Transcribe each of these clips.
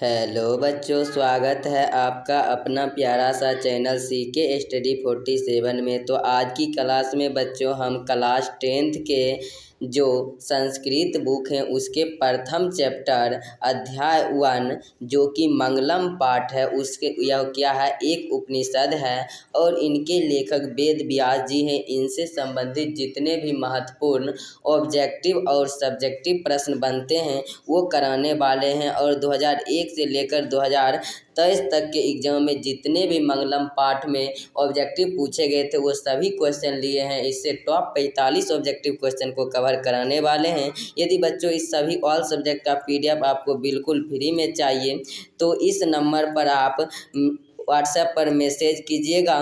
Hello बच्चों, स्वागत है आपका अपना प्यारा सा चैनल सीके स्टडी 47 में। तो आज की क्लास में बच्चों हम क्लास 10th के जो संस्कृत बुक हैं उसके प्रथम चैप्टर अध्याय 1 जो कि मंगलम पाठ है उसके यह क्या है, एक उपनिषद है और इनके लेखक वेद व्यास जी हैं। इनसे संबंधित जितने भी महत्वपूर्ण ऑब्जेक्टिव और सब्जेक्टिव प्रश्न बनते हैं वो कराने वाले हैं और 2001 से लेकर 2023 तक के एग्जाम में जितने भी मंगलम पाठ में ऑब्जेक्टिव पूछे गए थे वो सभी क्वेश्चन लिए हैं। इससे टॉप 45 ऑब्जेक्टिव क्वेश्चन को कवर कराने वाले हैं। यदि बच्चों इस सभी ऑल सब्जेक्ट का PDF आपको बिल्कुल फ्री में चाहिए तो इस नंबर पर आप व्हाट्सएप पर मैसेज कीजिएगा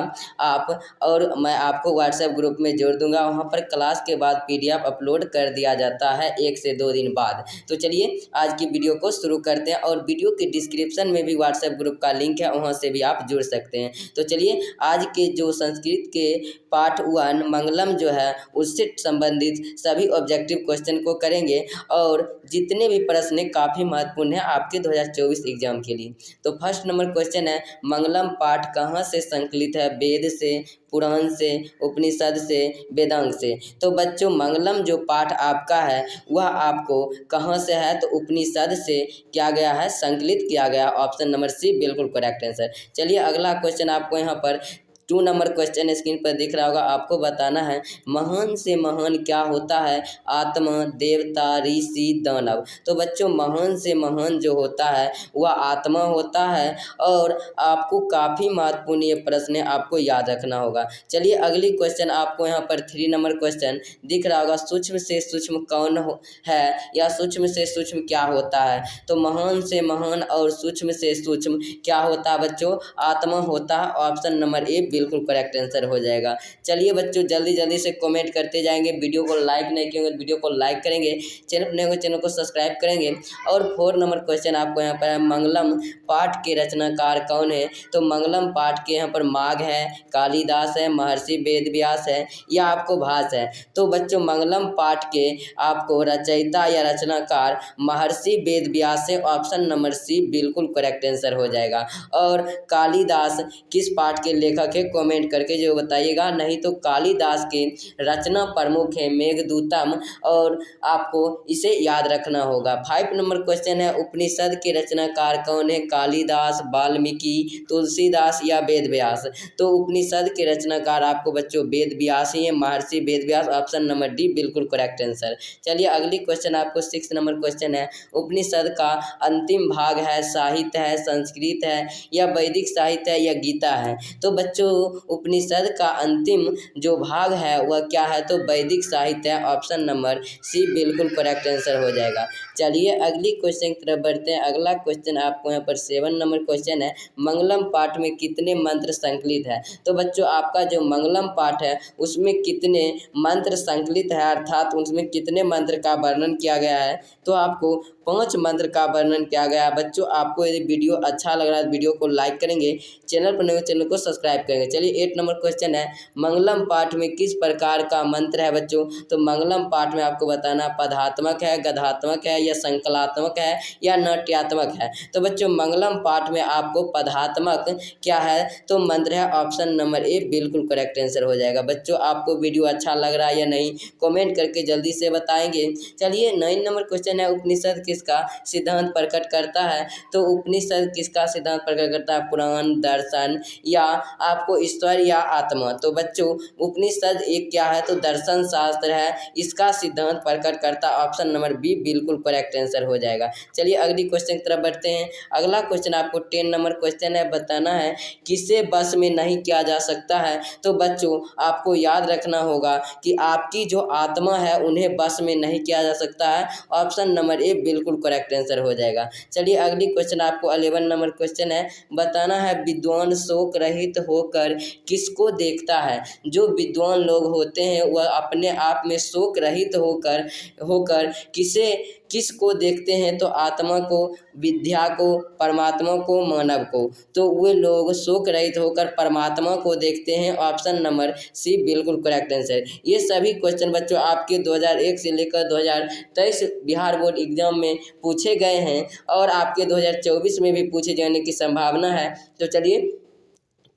आप, और मैं आपको व्हाट्सएप ग्रुप में जोड़ दूंगा। वहां पर क्लास के बाद PDF अपलोड कर दिया जाता है 1 से 2 दिन बाद। तो चलिए आज की वीडियो को शुरू करते हैं और वीडियो के डिस्क्रिप्शन में भी व्हाट्सएप ग्रुप का लिंक है, वहां से भी आप जुड़ सकते हैं। तो चलिए आज के जो संस्कृत के पाठ 1 मंगलम जो है उससे संबंधित सभी ऑब्जेक्टिव क्वेश्चन को करेंगे और जितने भी प्रश्न काफ़ी महत्वपूर्ण है आपके 2024 एग्जाम के लिए। तो फर्स्ट नंबर क्वेश्चन है, मंगलम पाठ कहाँ से संकलित है? वेद से, पुराण से, उपनिषद से, वेदांग से। तो बच्चों मंगलम जो पाठ आपका है वह आपको कहाँ से है? तो उपनिषद से क्या गया है, संकलित किया गया। ऑप्शन नंबर सी बिल्कुल करेक्ट आंसर। चलिए अगला क्वेश्चन आपको यहाँ पर 2 नंबर क्वेश्चन स्क्रीन पर दिख रहा होगा। आपको बताना है महान से महान क्या होता है? आत्मा, देवता, ऋषि, दानव। तो बच्चों महान से महान जो होता है वह आत्मा होता है और आपको काफ़ी महत्वपूर्ण ये प्रश्न है, आपको याद रखना होगा। चलिए अगली क्वेश्चन आपको यहाँ पर 3 नंबर क्वेश्चन दिख रहा होगा, सूक्ष्म से सूक्ष्म कौन है या सूक्ष्म से सूक्ष्म क्या होता है? तो महान से महान और सूक्ष्म से सूक्ष्म क्या होता है बच्चों? आत्मा होता है। ऑप्शन नंबर ए बिल्कुल करेक्ट आंसर हो जाएगा। चलिए बच्चों जल्दी जल्दी से कमेंट करते जाएंगे। वीडियो को लाइक नहीं किए वीडियो को लाइक करेंगे, चैनल को सब्सक्राइब करेंगे। और 4 नंबर क्वेश्चन आपको यहाँ पर है, मंगलम पाठ के रचनाकार कौन है? तो मंगलम पाठ के यहाँ पर माघ है, कालिदास है, महर्षि वेद व्यास है या आपको भास है। तो बच्चों मंगलम पाठ के आपको रचयिता या रचनाकार महर्षि वेद व्यास है। ऑप्शन नंबर सी बिल्कुल करेक्ट आंसर हो जाएगा। और कालिदास किस पाठ के लेखक है? कमेंट करके जो बताइएगा। नहीं तो कालिदास के रचना प्रमुख है मेघदूतम और आपको इसे याद रखना होगा। 5 नंबर क्वेश्चन है, उपनिषद के रचनाकार कौन है? कालिदास, वाल्मीकि, तुलसीदास या वेद व्यास। तो उपनिषद के रचनाकार आपको बच्चों वेद व्यास ही है, महर्षि Ved Vyas. Option number D बिल्कुल करेक्ट आंसर। चलिए अगली क्वेश्चन आपको 6 नंबर क्वेश्चन है, उपनिषद का अंतिम भाग है साहित्य है, संस्कृत है या वैदिक साहित्य है या गीता है? तो बच्चों उपनिषद का अंतिम जो भाग है वह क्या है? तो वैदिक साहित्य है। ऑप्शन नंबर सी बिल्कुल करेक्ट आंसर हो जाएगा। चलिए अगली क्वेश्चन की तरफ बढ़ते हैं। अगला क्वेश्चन आपको यहाँ पर 7 नंबर क्वेश्चन है, मंगलम पाठ में कितने मंत्र संकलित है? तो बच्चों आपका जो मंगलम पाठ है उसमें कितने मंत्र संकलित है, अर्थात उसमें कितने मंत्र का वर्णन किया गया है? तो आपको 5 मंत्र का वर्णन किया गया है। बच्चों आपको यदि वीडियो अच्छा लग रहा है वीडियो को लाइक करेंगे, चैनल पर नए चैनल को सब्सक्राइब करेंगे। चलिए 8 नंबर क्वेश्चन है, मंगलम पाठ में किस प्रकार का मंत्र है बच्चों? तो मंगलम पाठ में आपको बताना पदात्मक है, गद्यात्मक है या संकलात्मक है या नाट्यात्मक है। तो बच्चों मंगलम पाठ में आपको पदात्मक क्या है? तो मंत्र है। ऑप्शन नंबर ए बिल्कुल करेक्ट आंसर हो जाएगा। बच्चों आपको वीडियो अच्छा लग रहा है या नहीं कमेंट करके जल्दी से बताएंगे। चलिए 9 नंबर क्वेश्चन है, उपनिषद किसका सिद्धांत प्रकट करता है? तो उपनिषद किसका सिद्धांत प्रकट करता है? पुराण, दर्शन या आपको ईश्वर या आत्मा। तो बच्चों उपनिषद एक क्या है? तो दर्शन शास्त्र है, इसका सिद्धांत प्रकट करता। ऑप्शन नंबर बी बिल्कुल करेक्ट आंसर हो जाएगा। चलिए अगली क्वेश्चन की तरफ बढ़ते हैं। अगला क्वेश्चन आपको 10 नंबर क्वेश्चन है, बताना है किसे बस में नहीं किया जा सकता है? तो बच्चों आपको याद रखना होगा कि आपकी जो आत्मा है उन्हें बस में नहीं किया जा सकता है। ऑप्शन नंबर ए बिल्कुल करेक्ट आंसर हो जाएगा। चलिए अगली क्वेश्चन आपको 11 नंबर क्वेश्चन है, बताना है विद्वान शोक रहित होकर छोड़कर किसको देखता है? जो विद्वान लोग होते हैं वह अपने आप में शोक रहित होकर होकर किसको देखते हैं? तो आत्मा को, विद्या को, परमात्मा को, मानव को। तो वे लोग शोक रहित होकर परमात्मा को देखते हैं। ऑप्शन नंबर सी बिल्कुल करेक्ट आंसर। ये सभी क्वेश्चन बच्चों आपके 2001 से लेकर 2023 बिहार बोर्ड एग्जाम में पूछे गए हैं और आपके 2024 में भी पूछे जाने की संभावना है। तो चलिए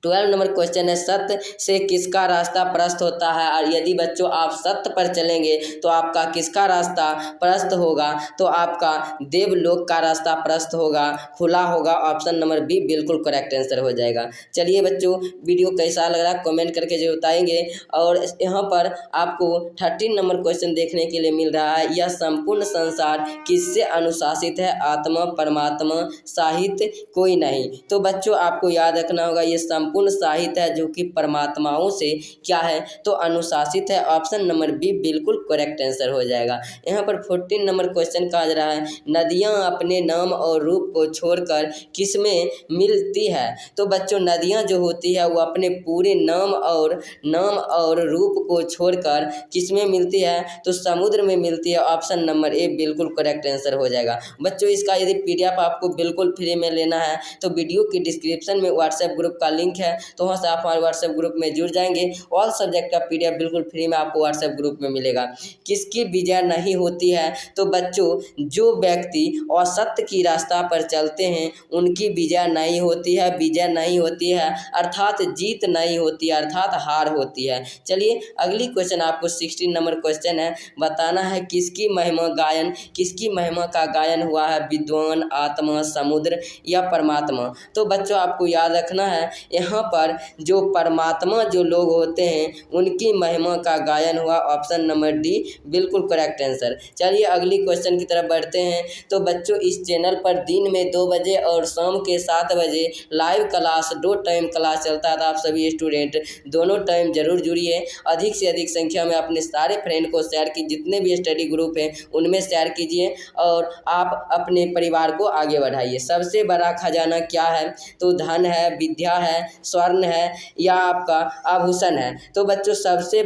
12 नंबर क्वेश्चन है, सत्य से किसका रास्ता प्रशस्त होता है? और यदि बच्चों आप सत्य पर चलेंगे तो आपका किसका रास्ता प्रशस्त होगा? तो आपका देवलोक का रास्ता प्रशस्त होगा, खुला होगा। ऑप्शन नंबर बी बिल्कुल करेक्ट आंसर हो जाएगा। चलिए बच्चों वीडियो कैसा लग रहा है कमेंट करके जो बताएंगे। और यहाँ पर आपको 13 नंबर क्वेश्चन देखने के लिए मिल रहा है, यह संपूर्ण संसार किससे अनुशासित है? आत्मा, परमात्मा, साहित्य, कोई नहीं। तो बच्चों आपको याद रखना होगा ये संपूर्ण साहित्य है जो कि परमात्माओं से क्या है? तो अनुशासित है। ऑप्शन नंबर बी बिल्कुल करेक्ट आंसर हो जाएगा। यहाँ पर 14 नंबर क्वेश्चन कहा जा रहा है, नदियाँ अपने नाम और रूप को छोड़कर किसमें मिलती है? तो बच्चों नदियाँ जो होती है वो अपने पूरे नाम और रूप को छोड़कर किसमें मिलती है? तो समुद्र में मिलती है। ऑप्शन नंबर ए बिल्कुल करेक्ट आंसर हो जाएगा। बच्चों इसका यदि PDF आपको बिल्कुल फ्री में लेना है तो वीडियो की डिस्क्रिप्शन में व्हाट्सएप ग्रुप का लिंक है, तो वहाँ से आप हमारे व्हाट्सएप ग्रुप में जुड़ जाएंगे। ऑल सब्जेक्ट का PDF बिल्कुल फ्री में आपको व्हाट्सएप ग्रुप में मिलेगा। किसकी विजय नहीं होती है? तो बच्चों जो व्यक्ति असत्य की रास्ता पर चलते हैं उनकी विजय नहीं होती है, विजय नहीं होती है अर्थात जीत नहीं होती है, अर्थात हार होती है। चलिए अगली क्वेश्चन आपको 16 नंबर क्वेश्चन है, बताना है किसकी महिमा का गायन हुआ है? विद्वान, आत्मा, समुद्र या परमात्मा? तो बच्चों आपको याद रखना है यहाँ पर जो परमात्मा जो लोग होते हैं उनकी महिमा का गायन हुआ। ऑप्शन नंबर डी बिल्कुल करेक्ट आंसर। चलिए अगली क्वेश्चन की तरफ बढ़ते हैं। तो बच्चों इस चैनल पर दिन में 2 बजे और शाम के 7 बजे लाइव क्लास 2 टाइम क्लास चलता है। तो आप सभी स्टूडेंट दोनों टाइम जरूर जुड़िए, अधिक से अधिक संख्या में अपने सारे फ्रेंड को शेयर की, जितने भी स्टडी ग्रुप हैं उनमें शेयर कीजिए और आप अपने परिवार को आगे बढ़ाइए। सबसे बड़ा खजाना क्या है? तो धन है, विद्या है, स्वर्ण है या आपका आभूषण है? तो बच्चों सबसे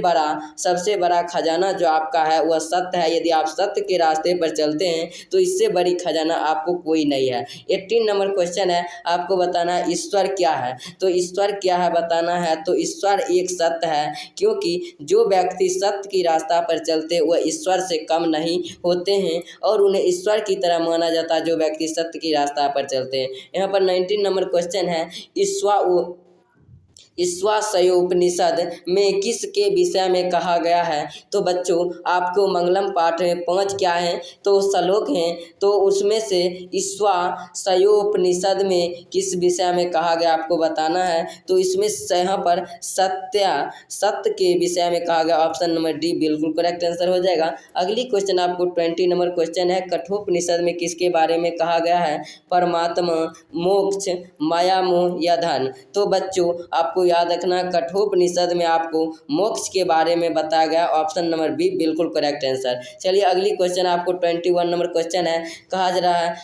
बड़ा खजाना जो आपका है वह सत्य है। यदि आप सत्य के रास्ते पर चलते हैं तो इससे बड़ी खजाना आपको कोई नहीं है। 18 नंबर क्वेश्चन है, आपको बताना है ईश्वर क्या है? तो ईश्वर क्या है बताना है। तो ईश्वर एक सत्य है, क्योंकि जो व्यक्ति सत्य की रास्ता पर चलते वह ईश्वर से कम नहीं होते हैं और उन्हें ईश्वर की तरह माना जाता है जो व्यक्ति सत्य की रास्ता पर चलते हैं। यहाँ पर 19 नंबर क्वेश्चन है, ईशावास्योपनिषद में किसके विषय में कहा गया है? तो बच्चों आपको मंगलम पाठ में 5 क्या हैं? तो श्लोक हैं, तो उसमें से ईशावास्योपनिषद में किस विषय में कहा गया आपको बताना है। तो इसमें यहाँ पर सत्य के विषय में कहा गया। ऑप्शन नंबर डी बिल्कुल करेक्ट आंसर हो जाएगा। अगली क्वेश्चन आपको 20 नंबर क्वेश्चन है, कठोपनिषद में किसके बारे में कहा गया है? परमात्मा, मोक्ष, माया, मोह या धन? तो बच्चों आपको याद रखना कठोपनिषद में आपको मोक्ष के बारे में बताया गया। ऑप्शन नंबर बी बिल्कुल करेक्ट आंसर। चलिए अगली क्वेश्चन आपको 21 नंबर क्वेश्चन है, कहा जा रहा है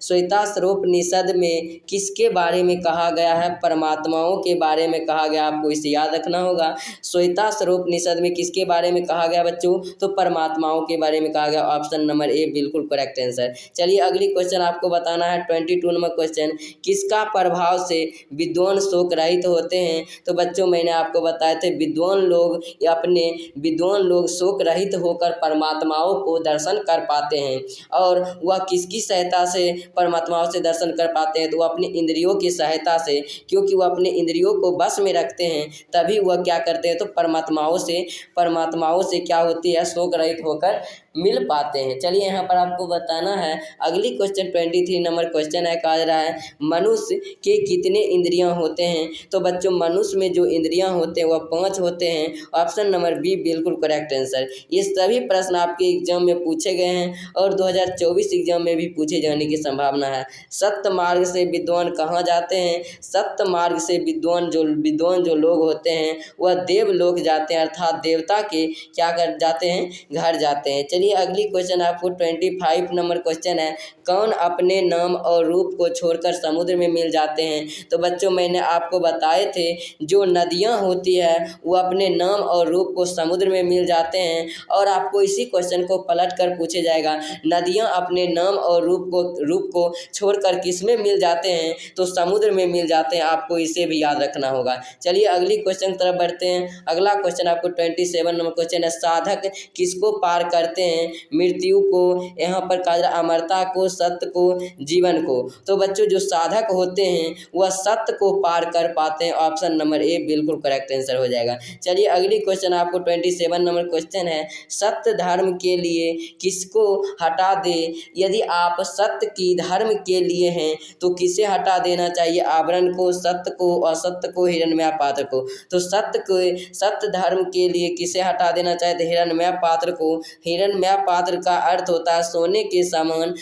श्वेताश्वरोपनिषद में किसके बारे में कहा गया है? परमात्माओं के बारे में कहा गया। आपको इसे याद रखना होगा। श्वेताश्वरोपनिषद में किसके बारे में कहा गया बच्चों? तो परमात्माओं के बारे में कहा गया। ऑप्शन नंबर ए बिल्कुल करेक्ट आंसर। चलिए अगली क्वेश्चन आपको बताना है 22 नंबर क्वेश्चन, किसका प्रभाव से विद्वान शोक रहित होते हैं? तो बच्चों मैंने आपको बताए थे विद्वान लोग शोक रहित होकर परमात्माओं को दर्शन कर पाते हैं। और वह किसकी सहायता से परमात्माओं से दर्शन कर पाते हैं? तो वह अपनी इंद्रियों की सहायता से, क्योंकि वह अपने इंद्रियों को बस में रखते हैं तभी वह क्या करते हैं? तो परमात्माओं से क्या होती है? शोक रहित होकर मिल पाते हैं। चलिए यहाँ पर आपको बताना है अगली क्वेश्चन 23 नंबर क्वेश्चन है, कहा जा रहा है मनुष्य के कितने इंद्रियां होते हैं? तो बच्चों मनुष्य में जो इंद्रियां होते हैं वह 5 होते हैं। ऑप्शन नंबर बी बिल्कुल करेक्ट आंसर। ये सभी प्रश्न आपके एग्जाम में पूछे गए हैं और 2024 एग्जाम में भी पूछे जाने की संभावना है। सत्य मार्ग से विद्वान कहाँ जाते हैं? सत्य मार्ग से विद्वान जो लोग होते हैं वह देवलोक जाते हैं, अर्थात देवता के क्या कर जाते हैं? घर जाते हैं। चलिए अगली क्वेश्चन आपको 25 नंबर क्वेश्चन है, कौन अपने नाम और रूप को छोड़कर समुद्र में मिल जाते हैं? तो बच्चों मैं मैंने आपको बताए थे जो नदियाँ होती है वो अपने नाम और रूप को समुद्र में मिल जाते हैं। और आपको इसी क्वेश्चन को पलट कर पूछे जाएगा, नदियाँ अपने नाम और रूप को छोड़कर किस में मिल जाते हैं, तो समुद्र में मिल जाते हैं। आपको इसे भी याद रखना होगा। चलिए अगली क्वेश्चन की तरफ बढ़ते हैं। अगला क्वेश्चन आपको 27 नंबर क्वेश्चन है, साधक किसको पार करते हैं, मृत्यु को, यहाँ पर कहा जा रहा अमरता को, सत्य को, जीवन को। तो बच्चों जो साधक होते हैं वह सत्य को पार कर पाते हैं। ऑप्शन नंबर ए बिल्कुल करेक्ट आंसर हो जाएगा। चलिए अगली क्वेश्चन आपको 27 नंबर क्वेश्चन है, सत्य धर्म के लिए किसको हटा दे। यदि आप सत्य की धर्म के लिए हैं तो किसे हटा देना चाहिए, आवरण को, सत्य को, असत्य को, हिरण्मय पात्र को। तो सत्य धर्म के लिए किसे हटा देना चाहिए, तो हिरण्मय पात्र को। हिरण्मय पात्र का अर्थ होता है सोने के समान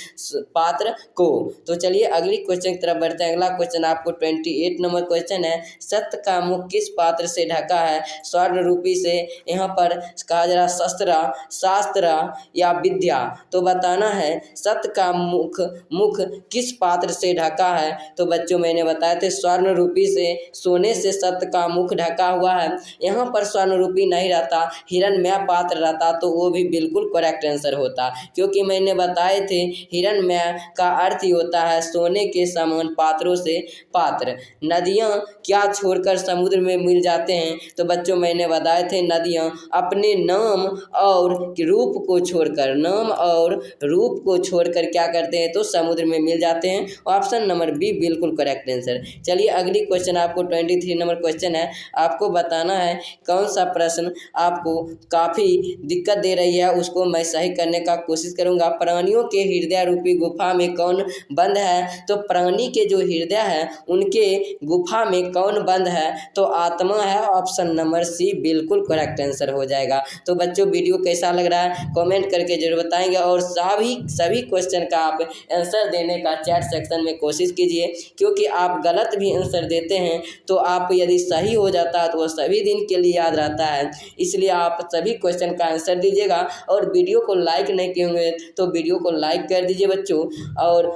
पात्र को। तो चलिए अगली क्वेश्चन की तरफ बढ़ते हैं। अगला क्वेश्चन आपको 28 नंबर क्वेश्चन है, सत्य का मुख किस पात्र से ढका है, स्वर्ण रूपी से, यहाँ पर कहा जा रहा शस्त्र, शास्त्र या विद्या। तो बताना है सत्य का मुख किस पात्र से ढका है। तो बच्चों मैंने बताया थे स्वर्ण रूपी से, सोने से सत्य का मुख ढका हुआ है। यहाँ पर स्वर्ण रूपी नहीं रहता, हिरण्मय पात्र रहता तो वो भी बिल्कुल करेक्ट आंसर होता, क्योंकि मैंने बताए थे हिरण्मय का अर्थ ही होता है सोने के समान पात्रों से पात्र। नदियाँ क्या छोड़कर समुद्र में मिल जाते हैं। तो बच्चों मैंने बताए थे नदियाँ अपने नाम और रूप को छोड़कर, नाम और रूप को छोड़कर क्या करते हैं, तो समुद्र में मिल जाते हैं। ऑप्शन नंबर बी बिल्कुल करेक्ट आंसर। चलिए अगली क्वेश्चन आपको 23 नंबर क्वेश्चन है, आपको बताना है कौन सा प्रश्न आपको काफ़ी दिक्कत दे रही है, उसको मैं सही करने का कोशिश करूंगा। प्राणियों के हृदय रूपी गुफा में कौन बंद है। तो प्राणी के जो हृदय है उनके गुफा में कौन बंद है, तो आत्मा है। ऑप्शन नंबर सी बिल्कुल करेक्ट आंसर हो जाएगा। तो बच्चों वीडियो कैसा लग रहा है कमेंट करके जरूर बताएंगे, और सभी क्वेश्चन का आप आंसर देने का चैट सेक्शन में कोशिश कीजिए, क्योंकि आप गलत भी आंसर देते हैं तो आप यदि सही हो जाता है तो वह सभी दिन के लिए याद रहता है। इसलिए आप सभी क्वेश्चन का आंसर दीजिएगा, और वीडियो को लाइक नहीं किए होंगे तो वीडियो को लाइक कर दीजिए बच्चों, और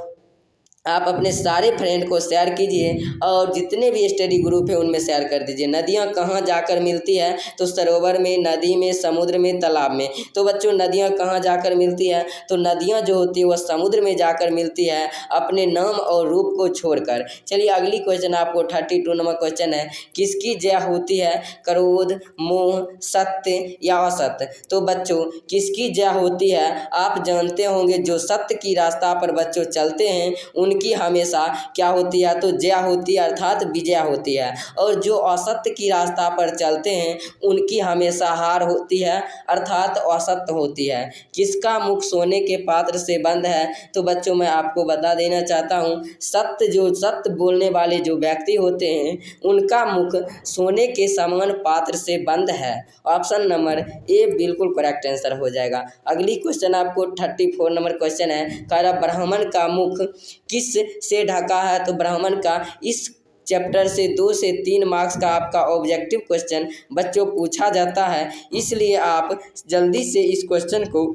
आप अपने सारे फ्रेंड को शेयर कीजिए, और जितने भी स्टडी ग्रुप है उनमें शेयर कर दीजिए। नदियाँ कहाँ जाकर मिलती है, तो सरोवर में, नदी में, समुद्र में, तालाब में। तो बच्चों नदियाँ कहाँ जाकर मिलती है, तो नदियाँ जो होती है वह समुद्र में जाकर मिलती है अपने नाम और रूप को छोड़कर। चलिए अगली क्वेश्चन आपको 32 नंबर क्वेश्चन है, किसकी जय होती है, क्रोध, मोह, सत्य या असत्य। तो बच्चों किसकी जय होती है, आप जानते होंगे जो सत्य की रास्ता पर बच्चों चलते हैं उनकी हमेशा क्या होती है, तो जय होती है अर्थात विजय होती है। और जो असत्य की रास्ता पर चलते हैं उनकी हमेशा हार होती है अर्थात असत्य होती है। किसका मुख सोने के पात्र से बंद है, तो बच्चों मैं आपको बता देना चाहता हूँ सत्य बोलने वाले जो व्यक्ति होते हैं उनका मुख सोने के समान पात्र से बंद है। ऑप्शन नंबर ए बिल्कुल करेक्ट आंसर हो जाएगा। अगली क्वेश्चन आपको 34 नंबर क्वेश्चन है, कह रहा ब्राह्मण का मुख किस से ढका है। तो ब्राह्मण का इस चैप्टर से 2 से 3 मार्क्स का आपका ऑब्जेक्टिव क्वेश्चन बच्चों पूछा जाता है, इसलिए आप जल्दी से इस क्वेश्चन को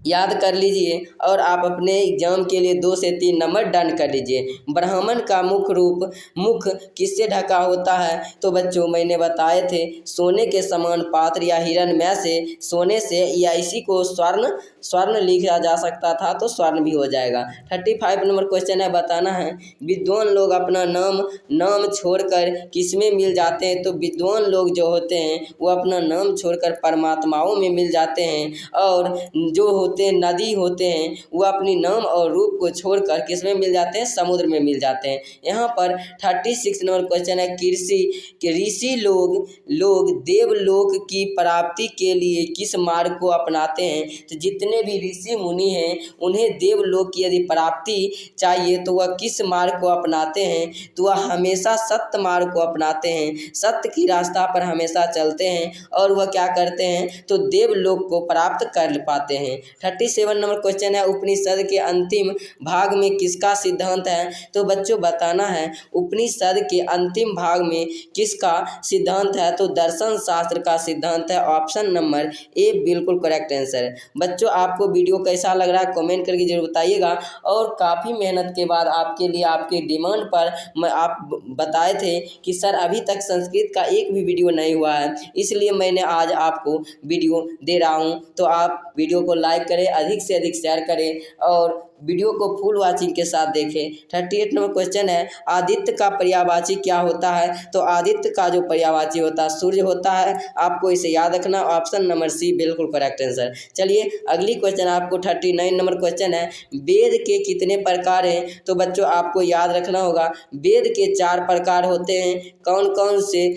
याद कर लीजिए और आप अपने एग्जाम के लिए 2 से 3 नंबर डन कर लीजिए। ब्राह्मण का मुख किससे ढका होता है, तो बच्चों मैंने बताए थे सोने के समान पात्र या हिरण्मय से, सोने से, या इसी को स्वर्ण लिखा जा सकता था तो स्वर्ण भी हो जाएगा। 35 नंबर क्वेश्चन है, बताना है विद्वान लोग अपना नाम छोड़कर किस में मिल जाते हैं। तो विद्वान लोग जो होते हैं वो अपना नाम छोड़कर परमात्माओं में मिल जाते हैं, और जो होते हैं नदी होते हैं वो अपनी नाम और रूप को छोड़कर किस में मिल जाते हैं, समुद्र में मिल जाते हैं। यहाँ पर 36 नंबर क्वेश्चन है, ऋषि लोग देवलोक की प्राप्ति के लिए किस मार्ग को अपनाते हैं। तो जितने भी ऋषि मुनि हैं उन्हें देवलोक की यदि प्राप्ति चाहिए तो वह किस मार्ग को अपनाते हैं, तो वह हमेशा सत्य मार्ग को अपनाते हैं, सत्य की रास्ता पर हमेशा चलते हैं, और वह क्या करते हैं, तो देवलोक को प्राप्त कर पाते हैं। 37 नंबर क्वेश्चन है, उपनिषद के अंतिम भाग में किसका सिद्धांत है। तो बच्चों बताना है उपनिषद के अंतिम भाग में किसका सिद्धांत है, तो दर्शन शास्त्र का सिद्धांत है। ऑप्शन नंबर ए बिल्कुल करेक्ट आंसर है। बच्चों आपको वीडियो कैसा लग रहा है कमेंट करके जरूर बताइएगा। और काफ़ी मेहनत के बाद आपके लिए आपके डिमांड पर आप बताए थे कि सर अभी तक संस्कृत का एक भी वीडियो नहीं हुआ है, इसलिए मैंने आज आपको वीडियो दे रहा हूँ। तो आप वीडियो को लाइक करें, अधिक से अधिक शेयर करें और वीडियो को फुल वाचिंग के साथ देखें। 38 नंबर क्वेश्चन है, आदित्य का पर्यायवाची क्या होता है? तो आदित्य का जो पर्यायवाची होता है सूर्य होता है। आपको इसे याद रखना। ऑप्शन नंबर सी बिल्कुल करेक्ट आंसर। चलिए अगली क्वेश्चन आपको 39 नंबर क्वेश्चन है, वेद के कितने प्रकार हैं? तो बच्चों आपको याद रखना होगा, वेद के 4 प्रकार होते हैं। कौन कौन से?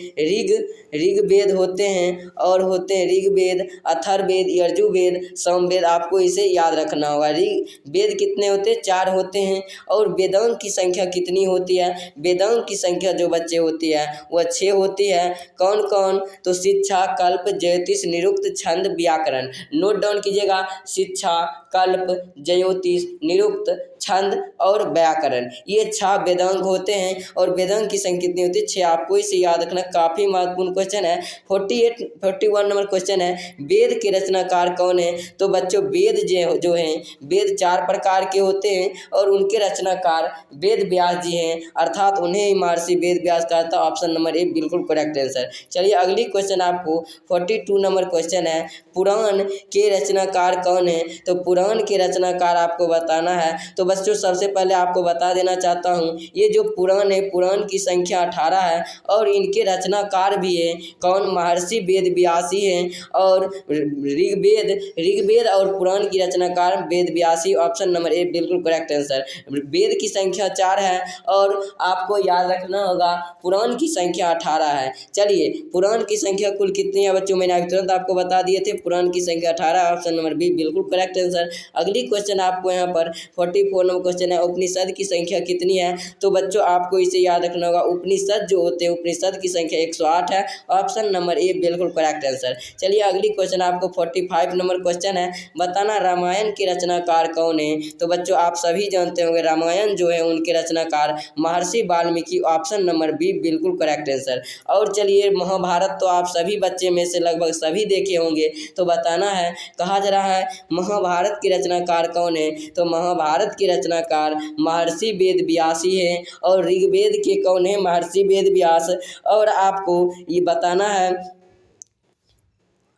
ऋग्वेद होते हैं और होते हैं ऋग्वेद, अथर्ववेद, यजुर्वेद, सामवेद। आपको इसे याद रखना होगा। ऋग्वेद कितने होते हैं? 4 होते हैं। और वेदांग की संख्या कितनी होती है? वेदांग की संख्या जो बच्चे होती है वह 6 होती है। कौन कौन? तो शिक्षा, कल्प, ज्योतिष, निरुक्त, छंद, व्याकरण। नोट डाउन कीजिएगा, शिक्षा, कल्प, ज्योतिष, निरुक्त, छंद और व्याकरण, ये 6 वेदांग होते हैं। और वेदांग की संख्या कितनी होती है? 6। आपको इसे याद रखना, काफ़ी महत्वपूर्ण क्वेश्चन है। 41 नंबर क्वेश्चन है, वेद के रचनाकार कौन है? तो बच्चों वेद जो हैं, वेद 4 प्रकार के होते हैं और उनके रचनाकार वेद व्यास जी हैं, अर्थात उन्हें ही महर्षि वेद व्यास कहा था। ऑप्शन नंबर ए बिल्कुल करेक्ट आंसर। चलिए अगली क्वेश्चन आपको 42 नंबर क्वेश्चन है, पुराण के रचनाकार कौन है? तो पुराण के रचनाकार आपको बताना है। तो बच्चों सबसे पहले आपको बता देना चाहता हूँ, ये जो पुराण है, पुराण की संख्या 18 है और इनके रचनाकार भी हैं। कौन? महर्षि वेद व्यासी हैं। और ऋग्वेद और पुराण की रचनाकार वेद व्यासी। ऑप्शन नंबर ए बिल्कुल करेक्ट आंसर। वेद की संख्या 4 है और आपको याद रखना होगा पुराण की संख्या 18 है। चलिए पुराण की संख्या कुल कितनी है बच्चों? मैंने तुरंत आपको बता दिए थे, पुराण की संख्या 18। ऑप्शन नंबर बी बिल्कुल करेक्ट आंसर। अगली क्वेश्चन आपको यहाँ पर 44 नंबर क्वेश्चन है, उपनिषद की संख्या कितनी है? तो बच्चों आपको इसे याद रखना होगा, उपनिषद जो होते हैं उपनिषद की संख्या 108 है। ऑप्शन नंबर ए बिल्कुल करेक्ट आंसर। चलिए अगली क्वेश्चन आपको 45 नंबर क्वेश्चन है, बताना रामायण के रचनाकार कौन है? तो बच्चों आप सभी जानते होंगे रामायण जो है उनके रचनाकार महर्षि वाल्मीकि। ऑप्शन नंबर बी बिल्कुल करेक्ट आंसर। और चलिए महाभारत तो आप सभी बच्चे में से लगभग सभी देखे होंगे, तो बताना है, कहा जा रहा है महाभारत के रचनाकार कौन है? तो महाभारत के रचनाकार महर्षि वेद व्यासी हैं। और ऋग्वेद के कौन है? महर्षि वेद व्यास। और आपको ये बताना है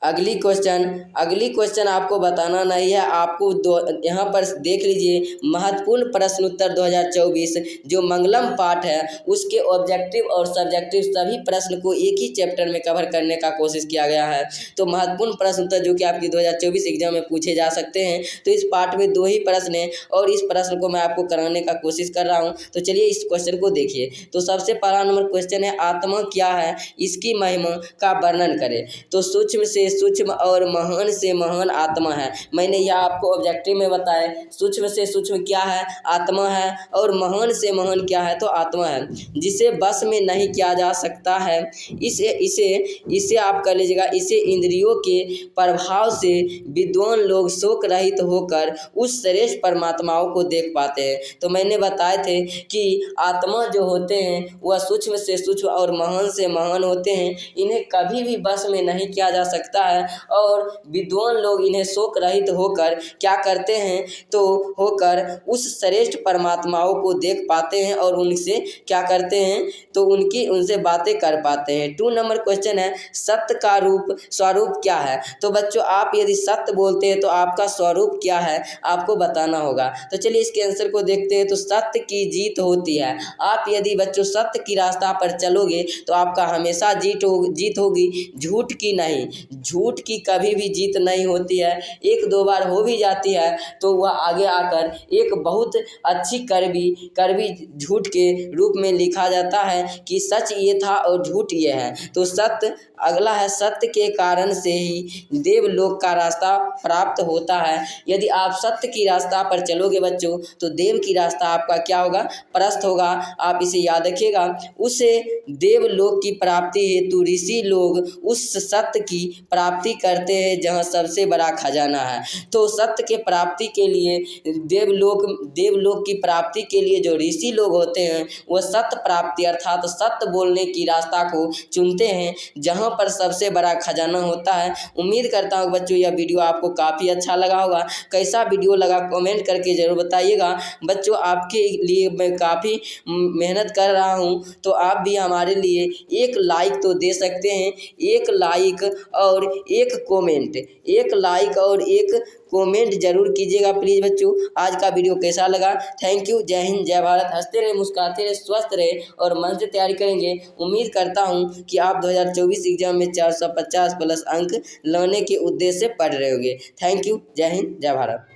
अगली क्वेश्चन आपको बताना नहीं है, आपको यहाँ पर देख लीजिए, महत्वपूर्ण प्रश्न उत्तर 2024 जो मंगलम पाठ है उसके ऑब्जेक्टिव और सब्जेक्टिव सभी प्रश्न को एक ही चैप्टर में कवर करने का कोशिश किया गया है। तो महत्वपूर्ण प्रश्न उत्तर जो कि आपकी 2024 एग्जाम में पूछे जा सकते हैं, तो इस पाठ में 2 ही प्रश्न हैं और इस प्रश्न को मैं आपको कराने का कोशिश कर रहा हूँ। तो चलिए इस क्वेश्चन को देखिए। तो सबसे पहला नंबर क्वेश्चन है, आत्मा क्या है? इसकी महिमा का वर्णन करें। तो सूक्ष्म से सूक्ष्म और महान से महान आत्मा है। मैंने यह आपको ऑब्जेक्टिव में बताया, सूक्ष्म से सूक्ष्म क्या है? आत्मा है। और महान से महान क्या है? तो आत्मा है, जिसे बस में नहीं किया जा सकता है। इसे आप कर लीजिएगा, इसे इंद्रियों के प्रभाव से विद्वान लोग शोक रहित होकर उस श्रेष्ठ परमात्माओं को देख पाते हैं। तो मैंने बताए थे कि आत्मा जो होते हैं वह सूक्ष्म से सूक्ष्म और महान से महान होते हैं, इन्हें कभी भी बस में नहीं किया जा सकता है। और विद्वान लोग इन्हें शोक रहित होकर क्या करते हैं? तो होकर उस श्रेष्ठ परमात्माओं को देख पाते हैं और उनसे क्या करते हैं? तो उनसे बातें कर पाते हैं। 2 नंबर क्वेश्चन है, सत्य का स्वरूप क्या है? तो बच्चों आप यदि सत्य बोलते हैं तो आपका स्वरूप क्या है आपको बताना होगा। तो चलिए इसके आंसर को देखते हैं। तो सत्य की जीत होती है। आप यदि बच्चों सत्य की रास्ता पर चलोगे तो आपका हमेशा जीत होगी, झूठ की नहीं। झूठ की कभी भी जीत नहीं होती है। 1-2 बार हो भी जाती है तो वह आगे आकर एक बहुत अच्छी कड़वी झूठ के रूप में लिखा जाता है कि सच ये था और झूठ ये है। तो सत्य अगला है, सत्य के कारण से ही देवलोक का रास्ता प्राप्त होता है। यदि आप सत्य की रास्ता पर चलोगे बच्चों तो देव की रास्ता आपका क्या होगा? प्रस्त होगा। आप इसे याद रखिएगा। उसे देवलोक की प्राप्ति हेतु ऋषि लोग उस सत्य की प्राप्ति करते हैं जहाँ सबसे बड़ा खजाना है। तो सत्य के प्राप्ति के लिए देवलोक की प्राप्ति के लिए जो ऋषि लोग होते हैं वह सत्य प्राप्ति अर्थात सत्य बोलने की रास्ता को चुनते हैं जहाँ पर सबसे बड़ा खजाना होता है। उम्मीद करता हूँ बच्चों यह वीडियो आपको काफ़ी अच्छा लगा होगा। कैसा वीडियो लगा कमेंट करके ज़रूर बताइएगा। बच्चों आपके लिए मैं काफ़ी मेहनत कर रहा हूँ, तो आप भी हमारे लिए एक लाइक तो दे सकते हैं। एक लाइक और एक कमेंट जरूर कीजिएगा प्लीज़ बच्चों। आज का वीडियो कैसा लगा? Thank you. जय हिंद, जय भारत। हंसते रहे, मुस्कुराते रहे, स्वस्थ रहे और मन से तैयारी करेंगे। उम्मीद करता हूँ कि आप 2024 एग्जाम में 450 प्लस अंक लाने के उद्देश्य से पढ़ रहे होंगे। Thank you. जय हिंद, जय भारत।